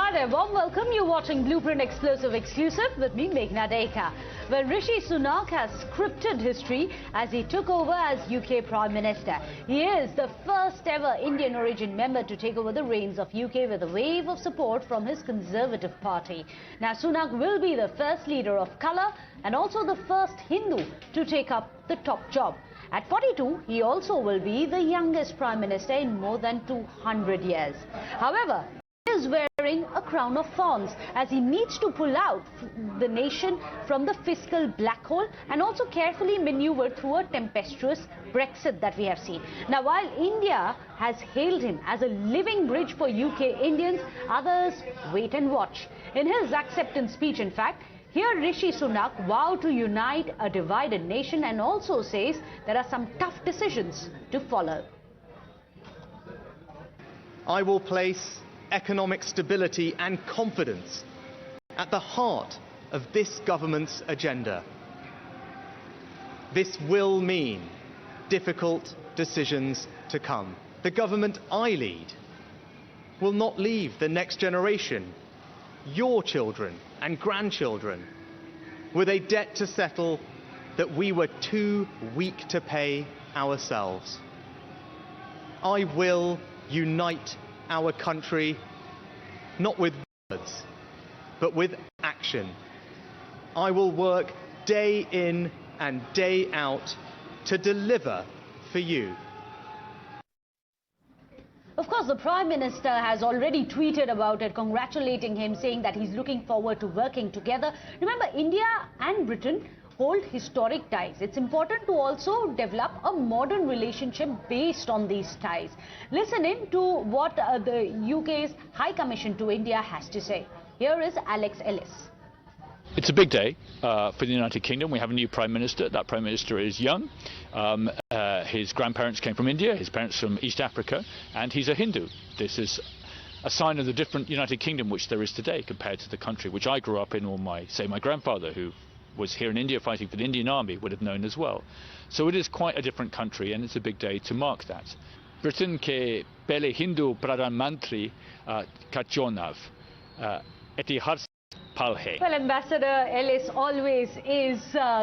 Hi there, warm welcome. You're watching Blueprint Explosive Exclusive with me, Meghna Deka, where Rishi Sunak has scripted history as he took over as UK Prime Minister. He is the first ever Indian origin member to take over the reins of UK with a wave of support from his Conservative Party. Now, Sunak will be the first leader of colour and also the first Hindu to take up the top job. At 42, he also will be the youngest Prime Minister in more than 200 years. However, he is wearing a crown of thorns as he needs to pull out the nation from the fiscal black hole and also carefully maneuver through a tempestuous Brexit that we have seen. Now, while India has hailed him as a living bridge for UK Indians, others wait and watch. In his acceptance speech, in fact, here Rishi Sunak vowed to unite a divided nation and also says there are some tough decisions to follow. I will place economic stability and confidence at the heart of this government's agenda. This will mean difficult decisions to come. The government I lead will not leave the next generation, your children and grandchildren, with a debt to settle that we were too weak to pay ourselves. I will unite our country, not with words, but with action. I will work day in and day out to deliver for you. Of course, the Prime Minister has already tweeted about it, congratulating him, saying that he's looking forward to working together. Remember, India and Britain hold historic ties. It's important to also develop a modern relationship based on these ties. Listen in to what the UK's High Commission to India has to say. Here is Alex Ellis. It's a big day for the United Kingdom. We have a new Prime Minister. That Prime Minister is young. His grandparents came from India, his parents from East Africa, and he's a Hindu. This is a sign of the different United Kingdom which there is today compared to the country which I grew up in, or my grandfather, who was here in India fighting for the Indian Army, would have known as well. So it is quite a different country, and it's a big day to mark that. Britain ke pehle Hindu Pradhan Mantri ka chunav itihas pal hai. Well, Ambassador Ellis always is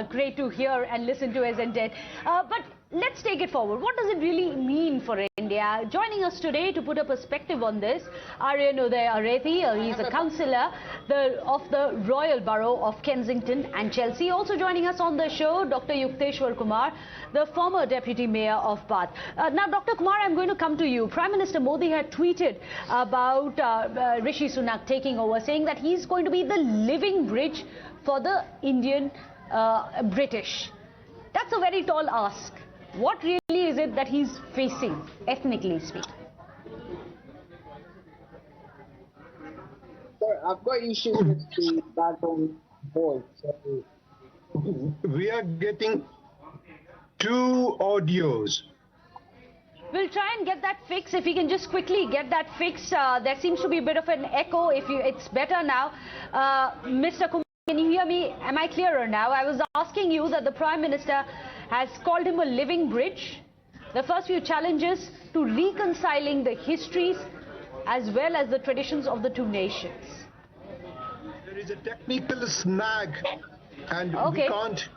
great to hear and listen to his intent. But let's take it forward. What does it really mean for India? Joining us today to put a perspective on this, Aarien Uday Areti, he's a councillor of the Royal Borough of Kensington and Chelsea. Also joining us on the show, Dr. Yukteswar Kumar, the former Deputy Mayor of Bath. Now, Dr. Kumar, I'm going to come to you. Prime Minister Modi had tweeted about Rishi Sunak taking over, saying that he's going to be the living bridge for the Indian British. That's a very tall ask. What really is it that he's facing, ethnically speaking? Sir, I've got issues with the background voice. So we are getting two audios. We'll try and get that fixed. If we can just quickly get that fixed. There seems to be a bit of an echo. It's better now. Mr. Kumar, can you hear me? Am I clearer now? I was asking you that the Prime Minister has called him a living bridge. The first few challenges to reconciling the histories as well as the traditions of the two nations. There is a technical snag and okay. We can't.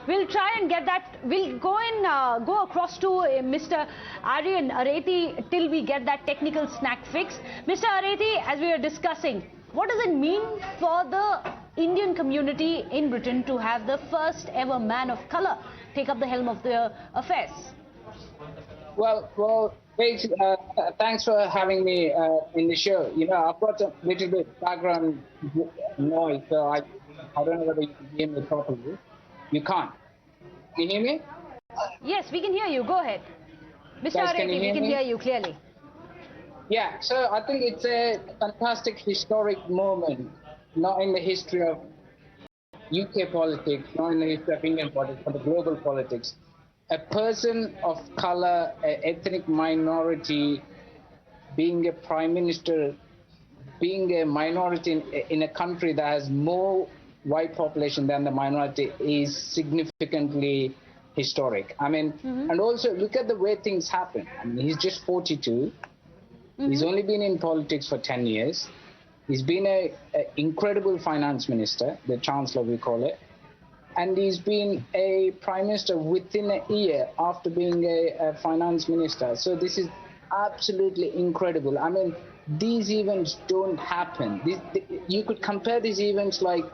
We'll try and get that. We'll go across to Mr. Aarien Areti till we get that technical snag fixed. Mr. Areti, as we were discussing, what does it mean for the Indian community in Britain to have the first ever man of colour take up the helm of the affairs? Well, thanks for having me in the show. You know, I've got a little bit background noise, so I don't know whether you can hear me properly. You can't. Can you hear me? Yes, we can hear you. Go ahead. Mr. Areti, we can hear you clearly. Yeah, so I think it's a fantastic historic moment, not in the history of UK politics, not in the history of Indian politics, but the global politics. A person of color, an ethnic minority, being a prime minister, being a minority in a country that has more white population than the minority is significantly historic. I mean, and also look at the way things happen. I mean, he's just 42. He's only been in politics for 10 years. He's been an incredible finance minister, the Chancellor we call it. And he's been a prime minister within a year after being a finance minister. So this is absolutely incredible. I mean, these events don't happen. You could compare these events like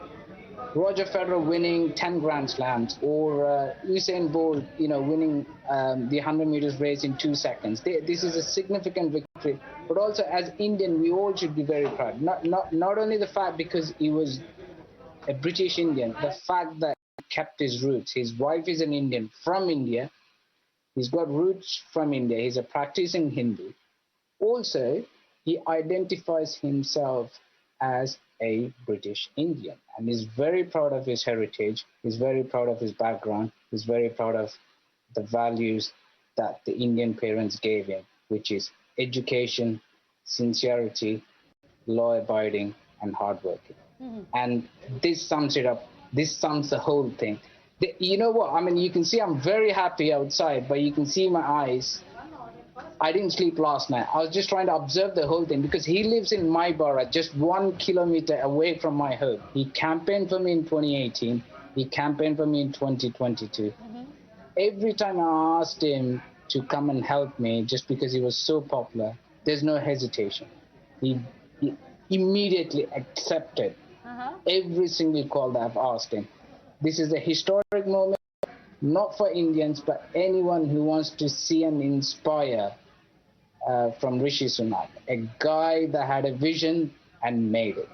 Roger Federer winning 10 Grand Slams, or Usain Bolt, winning the 100 meters race in 2 seconds. This is a significant victory. But also, as Indian, we all should be very proud. Not only the fact because he was a British Indian, the fact that he kept his roots. His wife is an Indian from India. He's got roots from India. He's a practicing Hindu. Also, he identifies himself as a British Indian, and he's very proud of his heritage. He's very proud of his background. He's very proud of the values that the Indian parents gave him, which is education, sincerity, law-abiding, and hardworking. And this sums it up. This sums the whole thing. You know what? I mean, you can see I'm very happy outside, but you can see my eyes. I didn't sleep last night. I was just trying to observe the whole thing because he lives in my borough, just 1 kilometer away from my home. He campaigned for me in 2018. He campaigned for me in 2022. Every time I asked him to come and help me, just because he was so popular, there's no hesitation. He immediately accepted every single call that I've asked him. This is a historic moment, not for Indians, but anyone who wants to see and inspire from Rishi Sunak, a guy that had a vision and made it.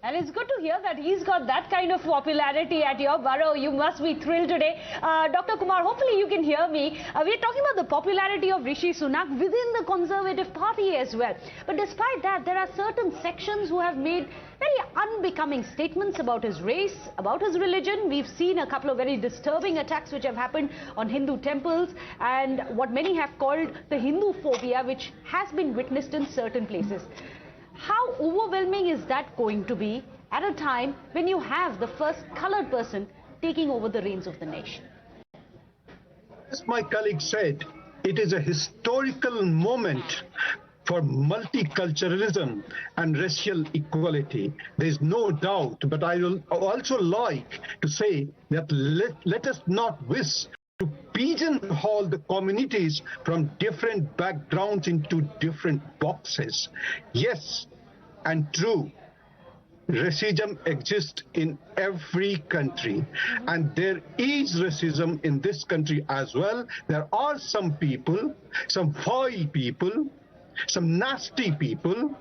And it's good to hear that he's got that kind of popularity at your borough. You must be thrilled today. Dr. Kumar, hopefully you can hear me. We're talking about the popularity of Rishi Sunak within the Conservative Party as well. But despite that, there are certain sections who have made very unbecoming statements about his race, about his religion. We've seen a couple of very disturbing attacks which have happened on Hindu temples and what many have called the Hindu phobia, which has been witnessed in certain places. How overwhelming is that going to be at a time when you have the first colored person taking over the reins of the nation? As my colleague said, it is a historical moment for multiculturalism and racial equality. There is no doubt, but I will also like to say that let us not wish to pigeonhole the communities from different backgrounds into different boxes. Yes, and true, racism exists in every country, and there is racism in this country as well. There are some people, some foul people, some nasty people,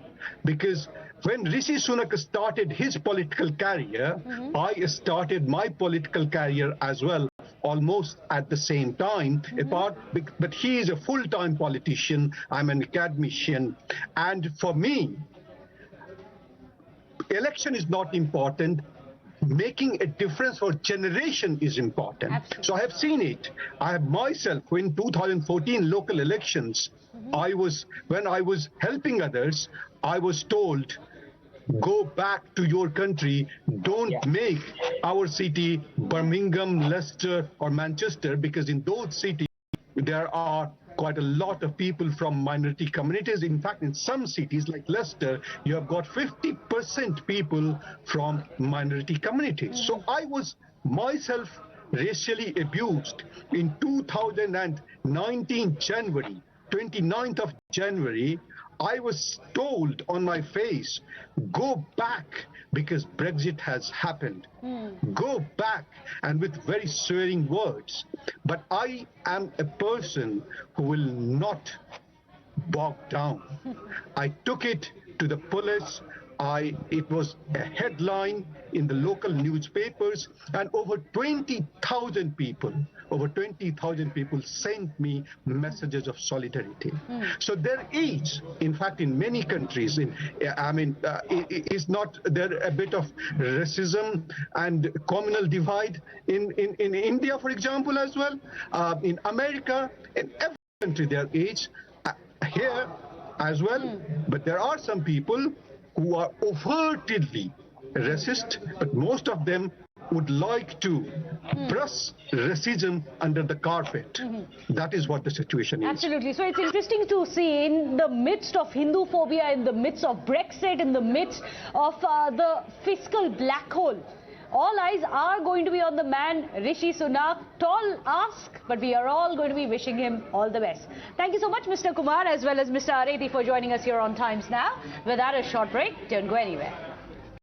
because when Rishi Sunak started his political career, I started my political career as well, almost at the same time, but he is a full-time politician, I'm an academician, and for me, election is not important. Making a difference for generation is important. Absolutely. So I have seen it. I have myself, in 2014 local elections, when I was helping others, I was told, go back to your country, don't make our city Birmingham, Leicester or Manchester, because in those cities there are quite a lot of people from minority communities. In fact, in some cities like Leicester, you have got 50% people from minority communities. So I was myself racially abused in 2019 January, 29th of January. I was told on my face, go back because Brexit has happened. Go back, and with very swearing words. But I am a person who will not bog down. I took it to the police. It was a headline in the local newspapers, and over 20,000 people sent me messages of solidarity. So there is, in fact, in many countries, is not there a bit of racism and communal divide in India, for example, as well, in America, in every country there is, here as well, but there are some people who are overtly racist, but most of them would like to brush racism under the carpet. That is what the situation is. Absolutely. So it's interesting to see in the midst of Hindu phobia, in the midst of Brexit, in the midst of the fiscal black hole, all eyes are going to be on the man Rishi Sunak. Tall ask, but we are all going to be wishing him all the best. Thank you so much, Mr. Kumar, as well as Mr. Areti, for joining us here on Times Now. Without a short break, don't go anywhere.